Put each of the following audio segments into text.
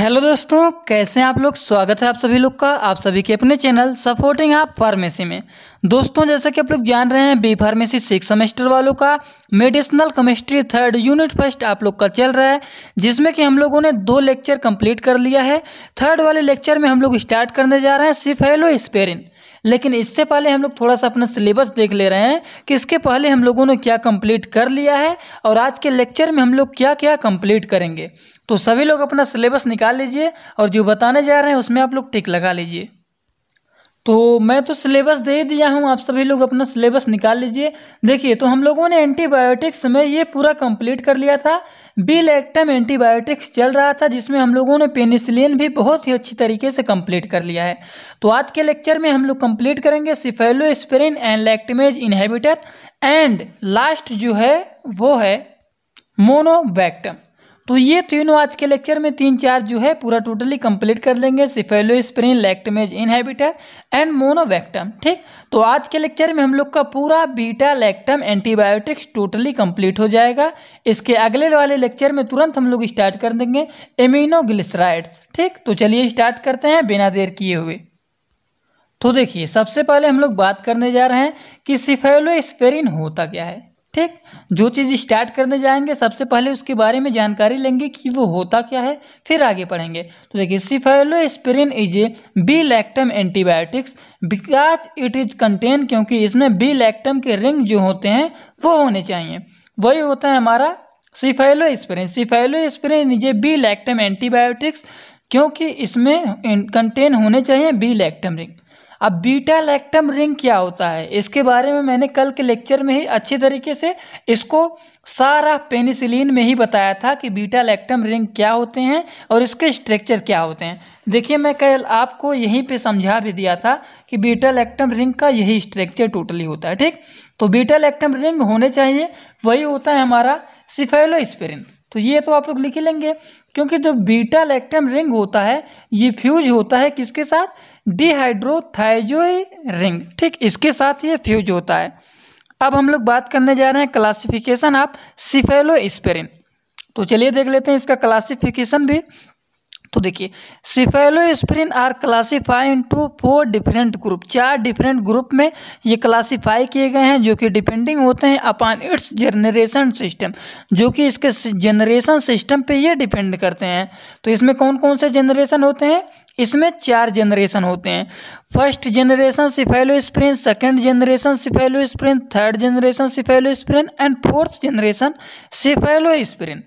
Hello दोस्तों, कैसे हैं आप लोग। स्वागत है आप सभी लोग का आप सभी के अपने चैनल सपोर्टिंग आप फार्मेसी में। दोस्तों, जैसा कि आप लोग जान रहे हैं, बी फार्मेसी 6 सेमेस्टर वालों का medicinal chemistry 3rd unit first आप लोग का चल रहा है, जिसमें कि हम लोगों ने 2 लेक्चर कंप्लीट कर लिया है। 3rd वाले लेक्चर में हम लोग स्टार्ट करने जा रहे हैं सिफेलोस्पिरिन। लेकिन इससे पहले हम लोग थोड़ा सा अपना सिलेबस देख ले रहे हैं कि इसके पहले हम लोगों ने क्या कंप्लीट कर लिया है और आज के लेक्चर में हम लोग क्या क्या कंप्लीट करेंगे। तो सभी लोग अपना सिलेबस निकाल लीजिए और जो बताने जा रहे हैं उसमें आप लोग टिक लगा लीजिए। तो मैं तो सिलेबस दे ही दिया हूँ, आप सभी लोग अपना सिलेबस निकाल लीजिए। देखिए, तो हम लोगों ने एंटीबायोटिक्स में ये पूरा कंप्लीट कर लिया था। बी लैक्टम एंटीबायोटिक्स चल रहा था, जिसमें हम लोगों ने पेनिसिलिन भी बहुत ही अच्छी तरीके से कंप्लीट कर लिया है। तो आज के लेक्चर में हम लोग कंप्लीट करेंगे cephalosporin and lactamase inhibitor and last जो है वो है मोनोबैक्टम। तो ये तीनों आज के लेक्चर में 3-4 जो है पूरा टोटली कंप्लीट कर लेंगे, सिफेलोस्पिरिन, लैक्टेमेज इनहिबिटर एंड मोनोबैक्टम। ठीक, तो आज के लेक्चर में हम लोग का पूरा beta lactam antibiotics totally complete हो जाएगा। इसके अगले वाले लेक्चर में तुरंत हम लोग स्टार्ट कर देंगे एमिनोग्लिसराइड्स। ठीक, तो चलिए स्टार्ट करते हैं बिना देर किए हुए। तो देखिए, सबसे पहले हम लोग बात करने जा रहे हैं कि सिफेलोस्पिरिन होता क्या है। ठीक, जो चीज़ स्टार्ट करने जाएंगे सबसे पहले उसके बारे में जानकारी लेंगे कि वो होता क्या है, फिर आगे पढ़ेंगे। तो देखिए, cephalosporin is a B lactam antibiotics because it is contain, क्योंकि इसमें बी लैक्टम के रिंग जो होते हैं वो होने चाहिए। वही होता है हमारा cephalosporin. Cephalosporin is a B lactam antibiotics, क्योंकि इसमें कंटेन होने चाहिए बी लैक्टम रिंग। अब बीटा लैक्टम रिंग क्या होता है, इसके बारे में मैंने कल के लेक्चर में ही अच्छी तरीके से इसको सारा पेनिसिलिन में ही बताया था कि बीटा लैक्टम रिंग क्या होते हैं और इसके स्ट्रक्चर क्या होते हैं। देखिए, मैं कल आपको यहीं पे समझा भी दिया था कि बीटा लैक्टम रिंग का यही स्ट्रक्चर टोटली होता है। ठीक, तो बीटा लैक्टम रिंग होने चाहिए, वही होता है हमारा सिफेलोस्पिरिन। तो ये तो आप लोग लिख ही लेंगे, क्योंकि जो बीटा लैक्टम रिंग होता है ये फ्यूज होता है किसके साथ, डिहाइड्रोथाइजोई रिंग। ठीक, इसके साथ ये फ्यूज होता है। अब हम लोग बात करने जा रहे हैं क्लासिफिकेशन ऑफ सिफेलोस्पिरिन। तो चलिए देख लेते हैं इसका क्लासिफिकेशन भी। तो देखिए, cephalosporin are classify into 4 different group. 4 different group में ये क्लासीफाई किए गए हैं, जो कि डिपेंडिंग होते हैं अपॉन इट्स जनरेशन सिस्टम, जो कि इसके जनरेशन सिस्टम पे ये डिपेंड करते हैं। तो इसमें कौन कौन से जनरेशन होते हैं, इसमें 4 जनरेशन होते हैं। First generation cephalosporin, second generation cephalosporin, third generation cephalosporin and fourth generation cephalosporin.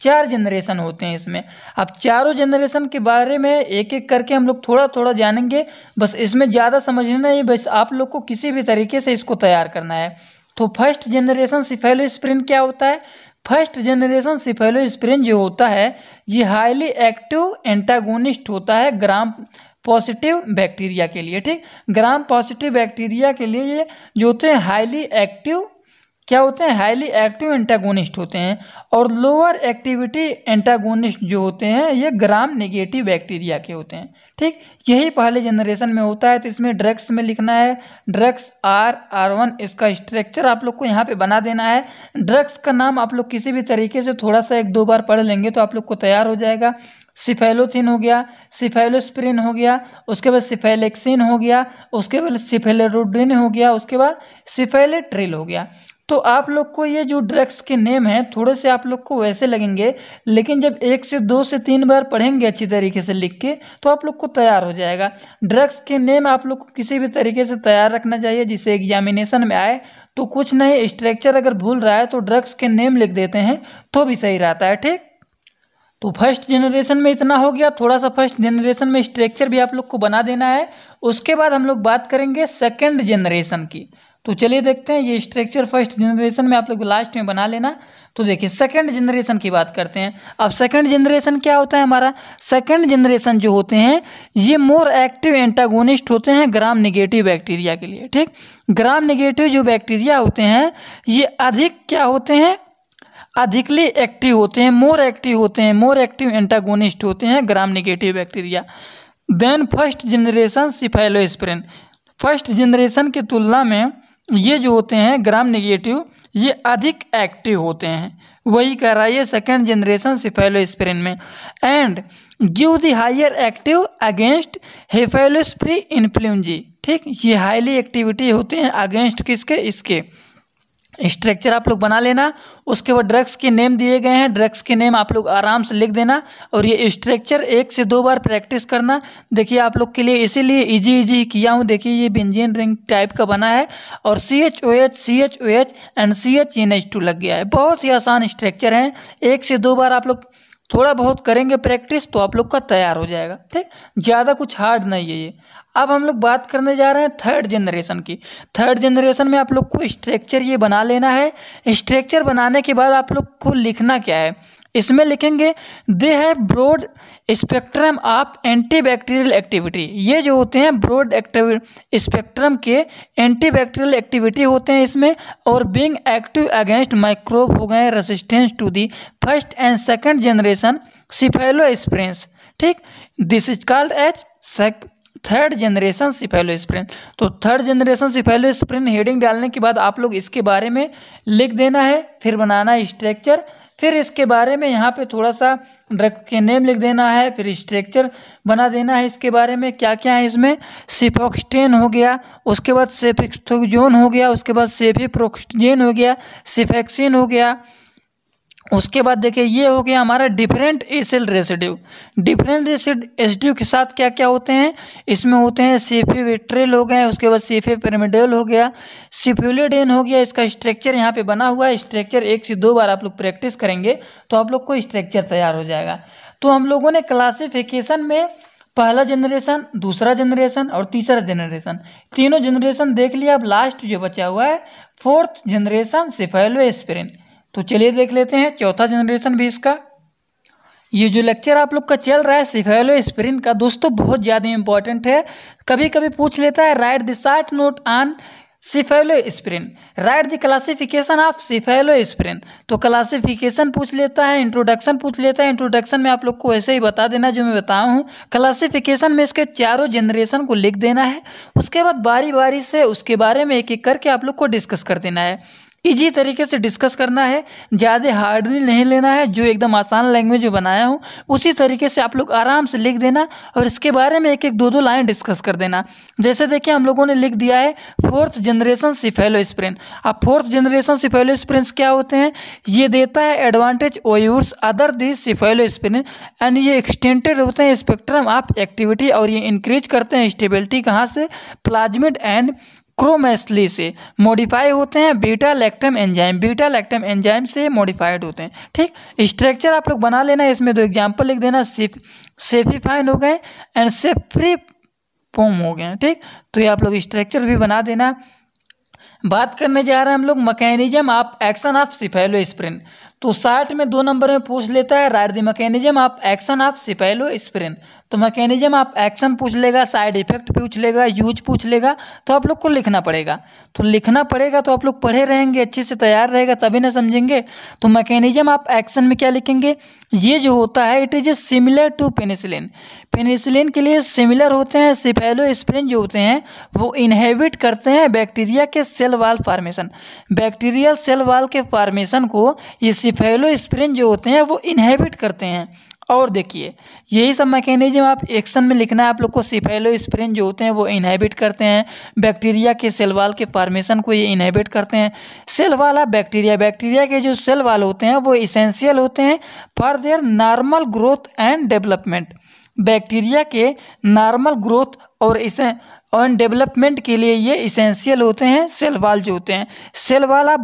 4 generation होते हैं इसमें। अब चारों जनरेशन के बारे में एक एक करके हम लोग थोड़ा थोड़ा जानेंगे, बस इसमें ज़्यादा समझना है, बस आप लोग को किसी भी तरीके से इसको तैयार करना है। तो फर्स्ट जनरेशन सिफेलोस्पिरिन क्या होता है, फर्स्ट जनरेशन सिफेलोस्पिरिन जो होता है ये हाईली एक्टिव एंटागोनिस्ट होता है ग्राम पॉजिटिव बैक्टीरिया के लिए। ठीक, ग्राम पॉजिटिव बैक्टीरिया के लिए ये जो होते हैं हाईली एक्टिव क्या होते हैं, हाईली एक्टिव एंटागोनिस्ट होते हैं। और लोअर एक्टिविटी एंटागोनिस्ट जो होते हैं ये ग्राम नेगेटिव बैक्टीरिया के होते हैं। ठीक, यही पहले जनरेशन में होता है। तो इसमें ड्रग्स में लिखना है ड्रग्स R1, इसका स्ट्रक्चर आप लोग को यहाँ पे बना देना है। ड्रग्स का नाम आप लोग किसी भी तरीके से थोड़ा सा 1-2 बार पढ़ लेंगे तो आप लोग को तैयार हो जाएगा। सिफेलोथिन हो गया, सिफेलोस्पिरिन हो गया, उसके बाद सिफेलेक्सिन हो गया, उसके बाद सिफेलोरोडिन हो गया, उसके बाद सिफेलेट्रिल हो गया। तो आप लोग को ये जो ड्रग्स के नेम हैं थोड़े से आप लोग को वैसे लगेंगे, लेकिन जब 1 से 2 से 3 बार पढ़ेंगे अच्छी तरीके से लिख के तो आप लोग को तैयार हो जाएगा। ड्रग्स के नेम आप लोग को किसी भी तरीके से तैयार रखना चाहिए, जिससे एग्जामिनेशन में आए तो कुछ नहीं, स्ट्रक्चर अगर भूल रहा है तो ड्रग्स के नेम लिख देते हैं तो भी सही रहता है। ठीक, तो फर्स्ट जनरेशन में इतना हो गया, थोड़ा सा फर्स्ट जनरेशन में स्ट्रक्चर भी आप लोग को बना देना है। उसके बाद हम लोग बात करेंगे सेकंड जनरेशन की। तो चलिए देखते हैं ये स्ट्रक्चर फर्स्ट जनरेशन में आप लोग लास्ट में बना लेना। तो देखिए, सेकंड जनरेशन की बात करते हैं। अब सेकंड जनरेशन क्या होता है हमारा, सेकंड जनरेशन जो होते हैं ये मोर एक्टिव एंटागोनिस्ट होते हैं ग्राम नेगेटिव बैक्टीरिया के लिए। ठीक, ग्राम नेगेटिव जो बैक्टीरिया होते हैं ये अधिक क्या होते हैं, अधिकली एक्टिव होते हैं, मोर एक्टिव होते हैं, मोर एक्टिव एंटागोनिस्ट होते हैं gram negative bacteria then first generation cephalosporin. First generation की तुलना में ये जो होते हैं ग्राम नेगेटिव ये अधिक एक्टिव होते हैं, वही कह रहा है ये सेकेंड जनरेशन सिफेलोस्पिरिन में। And give the higher active against हेफेलोस्प्री इन्फ्लुएंजी, ठीक, ये हाईली एक्टिविटी होते हैं अगेंस्ट किसके, इसके। स्ट्रक्चर आप लोग बना लेना, उसके बाद ड्रग्स के नेम दिए गए हैं, ड्रग्स के नेम आप लोग आराम से लिख देना और ये स्ट्रक्चर 1 से 2 बार प्रैक्टिस करना। देखिए आप लोग के लिए इसीलिए इजी किया हूँ। देखिए ये बेंजीन रिंग टाइप का बना है और CHOH एंड CHNH2 लग गया है। बहुत ही आसान स्ट्रक्चर है, 1 से 2 बार आप लोग थोड़ा बहुत करेंगे प्रैक्टिस तो आप लोग का तैयार हो जाएगा, ठीक, ज़्यादा कुछ हार्ड नहीं है ये। अब हम लोग बात करने जा रहे हैं थर्ड जनरेशन की। थर्ड जनरेशन में आप लोग को स्ट्रक्चर ये बना लेना है। स्ट्रक्चर बनाने के बाद आप लोग को लिखना क्या है, इसमें लिखेंगे they have broad spectrum of antibacterial activity. ये जो होते हैं ब्रॉड स्पेक्ट्रम के एंटीबैक्टीरियल एक्टिविटी होते हैं इसमें, और बीइंग एक्टिव अगेंस्ट माइक्रोब हो गए resistance to the first and second generation cephalosporins, ठीक। This is called as third generation cephalosporin. तो थर्ड जनरेशन सिफेलोस्प्रिन हेडिंग डालने के बाद आप लोग इसके बारे में लिख देना है, फिर बनाना है स्ट्रक्चर, फिर इसके बारे में यहाँ पे थोड़ा सा ड्रग के नेम लिख देना है, फिर स्ट्रक्चर बना देना है। इसके बारे में क्या क्या है इसमें, सिफोक्सटेन हो गया, उसके बाद सेफिक्सोजोन हो गया, उसके बाद सेफिप्रोक्सजेन हो गया, सिफेक्सिन हो गया, उसके बाद देखिए ये हो गया हमारा different acid residue. Different acid residue के साथ क्या क्या होते हैं, इसमें होते हैं सेफिविट्रिल हो गए, उसके बाद सेफिपिरिमिडोल हो गया, सिफुलिडेन हो गया। इसका स्ट्रक्चर यहाँ पे बना हुआ है। स्ट्रक्चर 1 से 2 बार आप लोग प्रैक्टिस करेंगे तो आप लोग को स्ट्रक्चर तैयार हो जाएगा। तो हम लोगों ने क्लासिफिकेशन में पहला जनरेशन, दूसरा जनरेशन और तीसरा जनरेशन, तीनों जनरेशन देख लिया। अब लास्ट जो बचा हुआ है फोर्थ जनरेशन सिफेलोस्प्रिन। तो चलिए देख लेते हैं चौथा जनरेशन भी इसका। ये जो लेक्चर आप लोग का चल रहा है सिफेलोस्प्रिन का, दोस्तों बहुत ज़्यादा इंपॉर्टेंट है। कभी कभी पूछ लेता है write the short note on cephalosporin, write the classification of cephalosporin. तो क्लासिफिकेशन पूछ लेता है, इंट्रोडक्शन पूछ लेता है। इंट्रोडक्शन में आप लोग को ऐसे ही बता देना जो मैं बताया हूँ। क्लासिफिकेशन में इसके चारों जनरेशन को लिख देना है, उसके बाद बारी बारी से उसके बारे में एक एक करके आप लोग को डिस्कस कर देना है। इजी तरीके से डिस्कस करना है, ज़्यादा हार्डली नहीं लेना है। जो एकदम आसान लैंग्वेज में बनाया हूँ उसी तरीके से आप लोग आराम से लिख देना और इसके बारे में एक एक 2 लाइन डिस्कस कर देना। जैसे देखिए हम लोगों ने लिख दिया है फोर्थ जनरेशन सिफेलोस्प्रिन। अब फोर्थ जनरेशन सिफेलोस्प्रिन क्या होते हैं, ये देता है advantage overs other the cephalosporin and ये एक्सटेंडेड होते हैं स्पेक्ट्रम ऑफ एक्टिविटी, और ये इंक्रीज करते हैं स्टेबिलिटी कहाँ से, प्लाज्मिड एंड क्रोमेस्ली से मॉडिफाई होते हैं बीटा लैक्टम एंजाइम से मॉडिफाइड होते हैं, ठीक। स्ट्रक्चर आप लोग बना लेना, इसमें 2 एग्जांपल लिख देना, सेफिफाइन हो गए एंड सेफ्रीफोम हो गए, ठीक। तो ये आप लोग स्ट्रक्चर भी बना देना। बात करने जा रहे हैं हम लोग mechanism of action of cephalosporin. तो 60 में 2 नंबर में पूछ लेता है write the mechanism of action of cephalosporin. तो मैकेनिज्म ऑफ एक्शन पूछ लेगा, साइड इफेक्ट पूछ लेगा, यूज पूछ लेगा, तो आप लोग को लिखना पड़ेगा। तो लिखना पड़ेगा तो आप लोग पढ़े रहेंगे, अच्छे से तैयार रहेगा तभी ना समझेंगे। तो मैकेनिज्म ऑफ एक्शन में क्या लिखेंगे, ये जो होता है it is similar to penicillin. Penicillin के लिए सिमिलर होते हैं। सिफेलोस्प्रिन जो होते हैं वो इनहेबिट करते हैं बैक्टीरिया के cell wall formation. Bacterial cell wall के फॉर्मेशन को ये सिफेलोस्प्रिन जो होते हैं वो इनहेबिट करते हैं। और देखिए यही सब मैकेनिज्म आप एक्शन में लिखना है आप लोग को। सिफेलोस्प्रिन जो होते हैं वो इनहेबिट करते हैं बैक्टीरिया के सेल वाल के फॉर्मेशन को, ये इनहेबिट करते हैं। सेल वाला बैक्टीरिया के जो सेल वाल होते हैं वो इसेंशियल होते हैं for their normal growth and development. Bacteria के नॉर्मल ग्रोथ और डेवलपमेंट के लिए ये इसेंशियल होते हैं सेल वाल जो होते हैं। सेल वाला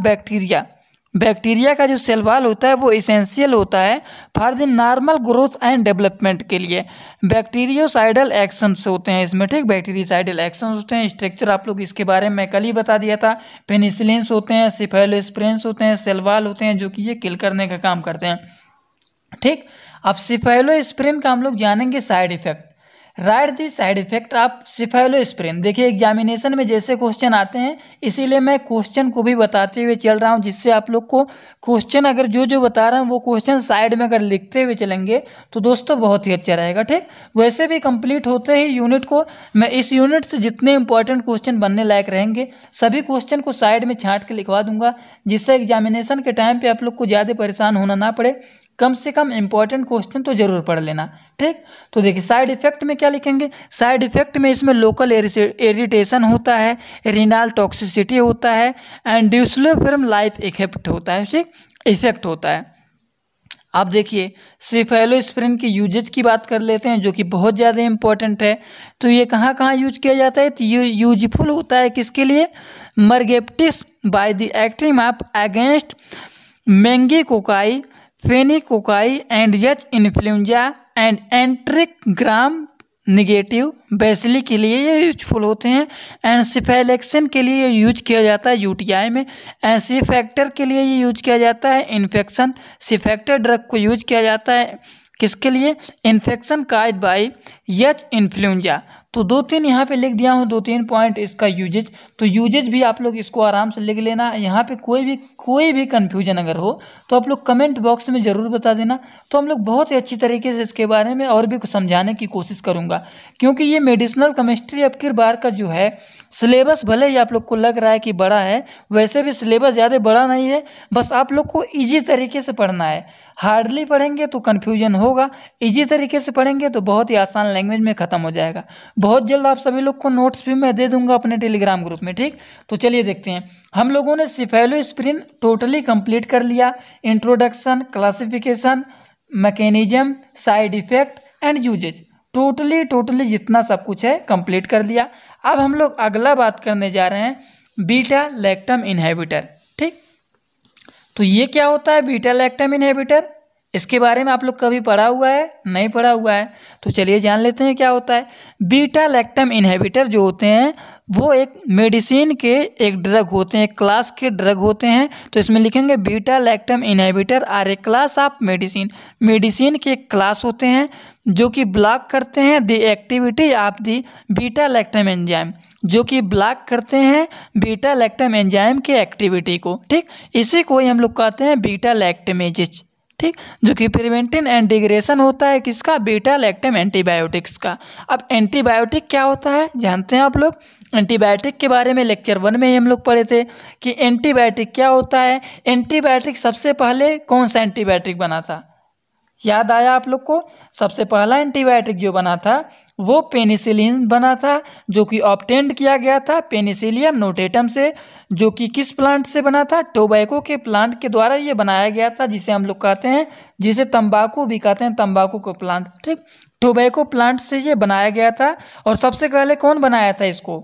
बैक्टीरिया का जो सेल वाल होता है वो इसेंशियल होता है for the normal growth and development के लिए। बैक्टीरियोसाइडल एक्शंस होते हैं इसमें, ठीक। बैक्टीरियोसाइडल एक्शंस होते हैं। स्ट्रक्चर आप लोग इसके बारे में कल ही बता दिया था। पेनिसिलिन्स होते हैं, सिफेलोस्प्रिन्स होते हैं, सेल वाल होते हैं जो कि ये किल करने का काम करते हैं, ठीक। अब सिफेलोस्प्रिन का हम लोग जानेंगे side effect. Write the side effect of cephalosporin. देखिए एग्जामिनेशन में जैसे क्वेश्चन आते हैं इसीलिए मैं क्वेश्चन को भी बताते हुए चल रहा हूं, जिससे आप लोग को क्वेश्चन अगर जो बता रहा हूं वो क्वेश्चन साइड में अगर लिखते हुए चलेंगे तो दोस्तों बहुत ही अच्छा रहेगा। ठीक, वैसे भी कंप्लीट होते ही यूनिट को मैं इस यूनिट से जितने इंपॉर्टेंट क्वेश्चन बनने लायक रहेंगे सभी क्वेश्चन को साइड में छांट के लिखवा दूंगा, जिससे एग्जामिनेशन के टाइम पे आप लोग को ज़्यादा परेशान होना ना पड़े। कम से कम इंपॉर्टेंट क्वेश्चन तो जरूर पढ़ लेना। ठीक, तो देखिए साइड इफेक्ट में क्या लिखेंगे। साइड इफेक्ट में इसमें लोकल इरिटेशन होता है, रीनल टॉक्सिसिटी होता है, एंड ड्यूसलोफिल्म लाइफ इफेक्ट होता है। ठीक, इफेक्ट होता है। आप देखिए सिफाइलोस्पिरिन की यूजेज की बात कर लेते हैं, जो कि बहुत ज़्यादा इंपॉर्टेंट है। तो ये कहाँ कहाँ यूज किया जाता है, तो ये यूजफुल होता है किसके लिए, meningitis by the acting of against meningococci, pneumococci and H influenza and enteric gram negative bacilli के लिए ये यूजफुल होते हैं। एंसिफेलेक्सिन के लिए यूज किया जाता है यूटीआई में। एंसी फैक्टर के लिए ये यूज किया जाता है इन्फेक्शन। सिफैक्टर ड्रग को यूज किया जाता है किसके लिए, infection cause by H influenza. तो 2-3 यहाँ पे लिख दिया हूँ, 2-3 पॉइंट इसका यूजेज। तो यूजेज भी आप लोग इसको आराम से लिख लेना। यहाँ पे कोई भी कन्फ्यूजन अगर हो तो आप लोग कमेंट बॉक्स में ज़रूर बता देना, तो हम लोग बहुत ही अच्छी तरीके से इसके बारे में और भी कुछ समझाने की कोशिश करूँगा। क्योंकि ये मेडिसिनल केमिस्ट्री अब की बार का जो है सिलेबस, भले ही आप लोग को लग रहा है कि बड़ा है, वैसे भी सिलेबस ज़्यादा बड़ा नहीं है। बस आप लोग को ईजी तरीके से पढ़ना है। हार्डली पढ़ेंगे तो कन्फ्यूजन होगा, ईजी तरीके से पढ़ेंगे तो बहुत ही आसान लैंग्वेज में ख़त्म हो जाएगा। बहुत जल्द आप सभी लोग को नोट्स भी मैं दे दूंगा अपने टेलीग्राम ग्रुप में। ठीक, तो चलिए देखते हैं। हम लोगों ने सिफाइलोस्पिरिन टोटली कंप्लीट कर लिया। Introduction, classification, mechanism, side effect and usages, totally जितना सब कुछ है कंप्लीट कर लिया। अब हम लोग अगला बात करने जा रहे हैं बीटा लैक्टम इनहिबिटर। ठीक, तो ये क्या होता है बीटा लैक्टम इनहिबिटर, इसके बारे में आप लोग कभी पढ़ा हुआ है, नहीं पढ़ा हुआ है, तो चलिए जान लेते हैं क्या होता है। बीटा लैक्टम इनहिबिटर जो होते हैं वो एक मेडिसिन के एक ड्रग होते हैं, एक क्लास के ड्रग होते हैं। तो इसमें लिखेंगे beta lactam inhibitor are a class of medicine के एक क्लास होते हैं जो कि ब्लॉक करते हैं the activity of the beta lactam enzyme, जो कि ब्लॉक करते हैं बीटा लैक्टम एंजाइम के एक्टिविटी को। ठीक, इसी को ही हम लोग कहते हैं बीटा लैक्टमेजेज। ठीक, जो कि प्रिवेंटिव एंड डिग्रेशन होता है किसका, बीटा लैक्टम एंटीबायोटिक्स का। अब एंटीबायोटिक क्या होता है जानते हैं आप लोग। एंटीबायोटिक के बारे में लेक्चर 1 में ही हम लोग पढ़े थे कि एंटीबायोटिक क्या होता है। एंटीबायोटिक सबसे पहले कौन सा एंटीबायोटिक बना था, याद आया आप लोग को। सबसे पहला एंटीबायोटिक जो बना था वो पेनिसिलिन बना था, जो कि ऑब्टेन्ड किया गया था पेनिसिलियम नोटेटम से, जो कि किस प्लांट से बना था, टोबैको के प्लांट के द्वारा ये बनाया गया था, जिसे हम लोग कहते हैं, जिसे तंबाकू भी कहते हैं, तंबाकू को प्लांट। ठीक, टोबैको प्लांट से ये बनाया गया था। और सबसे पहले कौन बनाया था इसको,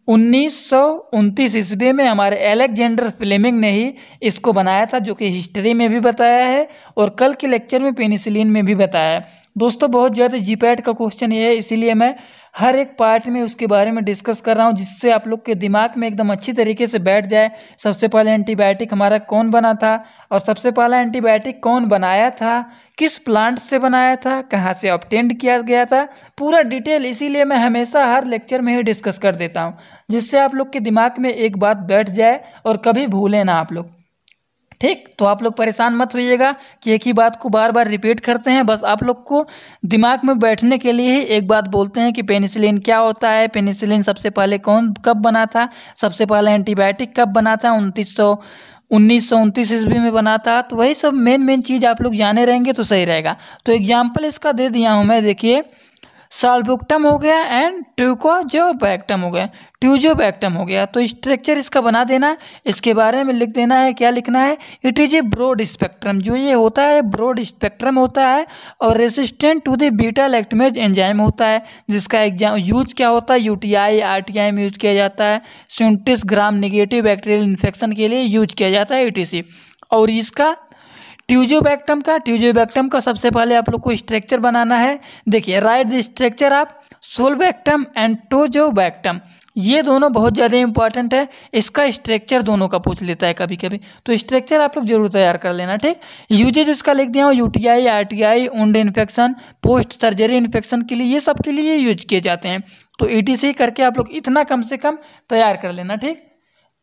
1929 ईस्वी में हमारे अलेक्जेंडर फ्लेमिंग ने ही इसको बनाया था, जो कि हिस्ट्री में भी बताया है और कल के लेक्चर में पेनिसिलिन में भी बताया है। दोस्तों बहुत ज़्यादा जीपैट का क्वेश्चन ये है, इसीलिए मैं हर एक पार्ट में उसके बारे में डिस्कस कर रहा हूँ, जिससे आप लोग के दिमाग में एकदम अच्छी तरीके से बैठ जाए। सबसे पहले एंटीबायोटिक हमारा कौन बना था और सबसे पहला एंटीबायोटिक कौन बनाया था, किस प्लांट से बनाया था, कहाँ से ऑब्टेन्ड किया गया था, पूरा डिटेल। इसीलिए मैं हमेशा हर लेक्चर में ही डिस्कस कर देता हूँ, जिससे आप लोग के दिमाग में एक बात बैठ जाए और कभी भूलें ना आप लोग। ठीक, तो आप लोग परेशान मत होइएगा कि एक ही बात को बार बार रिपीट करते हैं। बस आप लोग को दिमाग में बैठने के लिए ही एक बात बोलते हैं कि पेनिसिलिन क्या होता है, पेनिसिलिन सबसे पहले कब बना था, सबसे पहला एंटीबायोटिक कब बना था, 1929 ईस्वी में बना था। तो वही सब मेन चीज़ आप लोग जाने रहेंगे तो सही रहेगा। तो एग्जाम्पल इसका दे दिया हूँ मैं, देखिए साल्बुक्टम हो गया एंड ट्यूकोजोबैक्टम हो गया, ट्यूजोबैक्टम हो गया। तो स्ट्रक्चर इसका बना देना, इसके बारे में लिख देना है, क्या लिखना है, it is a broad spectrum. जो ये होता है ब्रॉड स्पेक्ट्रम होता है और resistant to the beta lactamase enzyme होता है, जिसका एग्जाम यूज क्या होता है, यूटीआई आरटीआई में यूज किया जाता है, 37 ग्राम नेगेटिव बैक्टीरियल इन्फेक्शन के लिए यूज किया जाता है ETC। और इसका ट्यूजोबैक्टम का सबसे पहले आप लोग को स्ट्रक्चर बनाना है। देखिए write the structure of sulbactam and tazobactam. ये दोनों बहुत ज़्यादा इंपॉर्टेंट है। इसका स्ट्रक्चर दोनों का पूछ लेता है कभी कभी, तो स्ट्रक्चर आप लोग जरूर तैयार कर लेना, ठीक। यूजेज इसका लिख दिया हूँ, UTI, RTI, wound infection, post surgery infection के लिए, ये सब के लिए यूज किए जाते हैं। तो ETC करके आप लोग इतना कम से कम तैयार कर लेना, ठीक।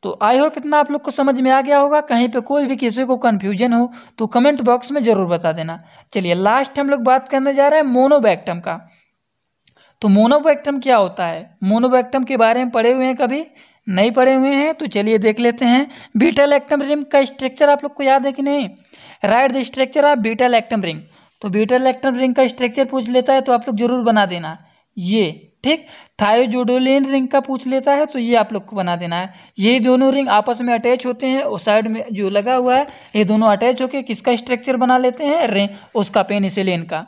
तो आई होप इतना आप लोग को समझ में आ गया होगा। कहीं पे कोई भी किसी को कन्फ्यूजन हो तो कमेंट बॉक्स में ज़रूर बता देना। चलिए लास्ट हम लोग बात करने जा रहे हैं मोनोबैक्टम का। तो मोनोबैक्टम क्या होता है? मोनोबैक्टम के बारे में पढ़े हुए हैं कभी? नहीं पढ़े हुए हैं तो चलिए देख लेते हैं। बीटा लैक्टम रिंग का स्ट्रक्चर आप लोग को याद है कि नहीं? Right the structure of beta lactam ring. तो बीटा लैक्टम रिंग का स्ट्रक्चर पूछ लेता है तो आप लोग जरूर बना देना ये, ठीक। थायोजोडोलिन रिंग का पूछ लेता है तो ये आप लोग को बना देना है। ये दोनों रिंग आपस में अटैच होते हैं, उस साइड में जो लगा हुआ है ये दोनों अटैच होकर किसका स्ट्रक्चर बना लेते हैं? रिंग, उसका पेनिसिलिन का,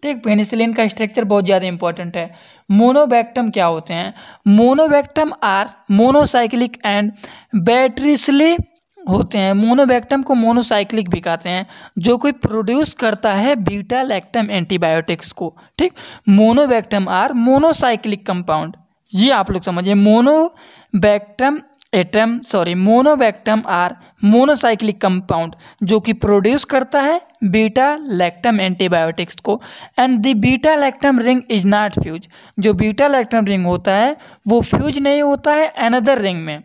ठीक। पेनिसिलिन का स्ट्रक्चर बहुत ज़्यादा इंपॉर्टेंट है। मोनोबैक्टम क्या होते हैं? मोनोबैक्टम आर मोनोसाइक्लिक एंड बैटरीसली होते हैं। मोनोबैक्टम को मोनोसाइक्लिक भी कहते हैं, जो कोई प्रोड्यूस करता है बीटा लैक्टम एंटीबायोटिक्स को, ठीक। मोनोबैक्टम आर मोनोसाइक्लिक कंपाउंड, ये आप लोग समझिए। मोनोबैक्टम आर मोनोसाइक्लिक कंपाउंड जो कि प्रोड्यूस करता है बीटा लैक्टम एंटीबायोटिक्स को। And the beta lactam ring is not fuse. जो बीटा लैक्टम रिंग होता है वो फ्यूज नहीं होता है अनदर रिंग में।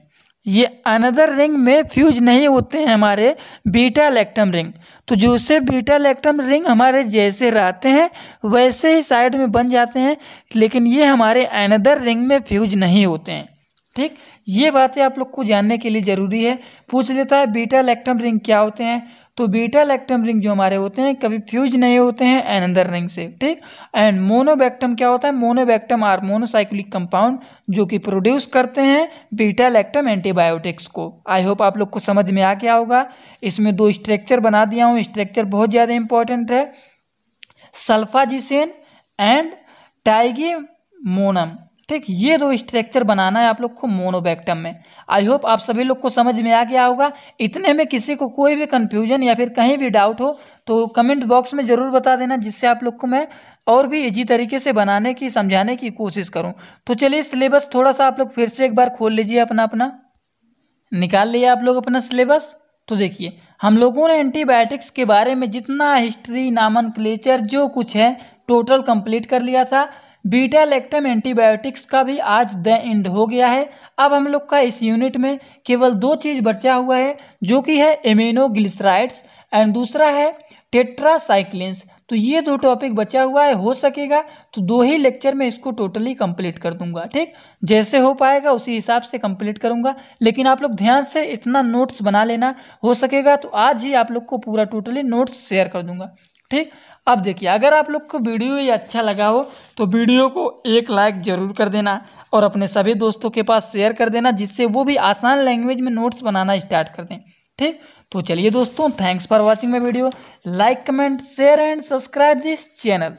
ये अनदर रिंग में फ्यूज नहीं होते हैं हमारे बीटा लैक्टम रिंग। तो जो से बीटा लैक्टम रिंग हमारे जैसे रहते हैं वैसे ही साइड में बन जाते हैं, लेकिन ये हमारे अनदर रिंग में फ्यूज नहीं होते हैं, ठीक। ये बातें आप लोग को जानने के लिए ज़रूरी है। पूछ लेता है बीटा लैक्टम रिंग क्या होते हैं? तो बीटा लैक्टम रिंग जो हमारे होते हैं कभी फ्यूज नहीं होते हैं अनदर रिंग से, ठीक। एंड मोनोबैक्टम क्या होता है? मोनोबैक्टम आर मोनोसाइक्लिक कंपाउंड जो कि प्रोड्यूस करते हैं बीटा लैक्टम एंटीबायोटिक्स को। आई होप आप लोग को समझ में आ गया होगा। इसमें 2 स्ट्रक्चर बना दिया हूँ, स्ट्रक्चर बहुत ज़्यादा इंपॉर्टेंट है। सल्फाजिसेन एंड टाइगेमोनम, ठीक। ये 2 स्ट्रक्चर बनाना है आप लोग को मोनोबैक्टम में। आई होप आप सभी लोग को समझ में आ गया होगा। इतने में किसी को कोई भी कन्फ्यूजन या फिर कहीं भी डाउट हो तो कमेंट बॉक्स में ज़रूर बता देना, जिससे आप लोग को मैं और भी इजी तरीके से बनाने की, समझाने की कोशिश करूँ। तो चलिए सिलेबस थोड़ा सा आप लोग फिर से एक बार खोल लीजिए, अपना निकाल लिया आप लोग अपना सिलेबस। तो देखिए हम लोगों ने एंटीबायोटिक्स के बारे में जितना हिस्ट्री, नामनक्लेचर जो कुछ है टोटल कंप्लीट कर लिया था। बीटा लैक्टम एंटीबायोटिक्स का भी आज द एंड हो गया है। अब हम लोग का इस यूनिट में केवल 2 चीज़ बचा हुआ है, जो कि है एमिनोग्लिसराइड्स एंड दूसरा है टेट्रासाइक्लिन्स। तो ये 2 टॉपिक बचा हुआ है। हो सकेगा तो 2 ही लेक्चर में इसको टोटली कंप्लीट कर दूंगा, ठीक। जैसे हो पाएगा उसी हिसाब से कंप्लीट करूंगा, लेकिन आप लोग ध्यान से इतना नोट्स बना लेना। हो सकेगा तो आज ही आप लोग को पूरा टोटली नोट्स शेयर कर दूंगा, ठीक। अब देखिए अगर आप लोग को वीडियो ये अच्छा लगा हो तो वीडियो को एक लाइक ज़रूर कर देना और अपने सभी दोस्तों के पास शेयर कर देना, जिससे वो भी आसान लैंग्वेज में नोट्स बनाना स्टार्ट कर दें, ठीक। तो चलिए दोस्तों, thanks for watching my video. Like, comment, share and subscribe this channel.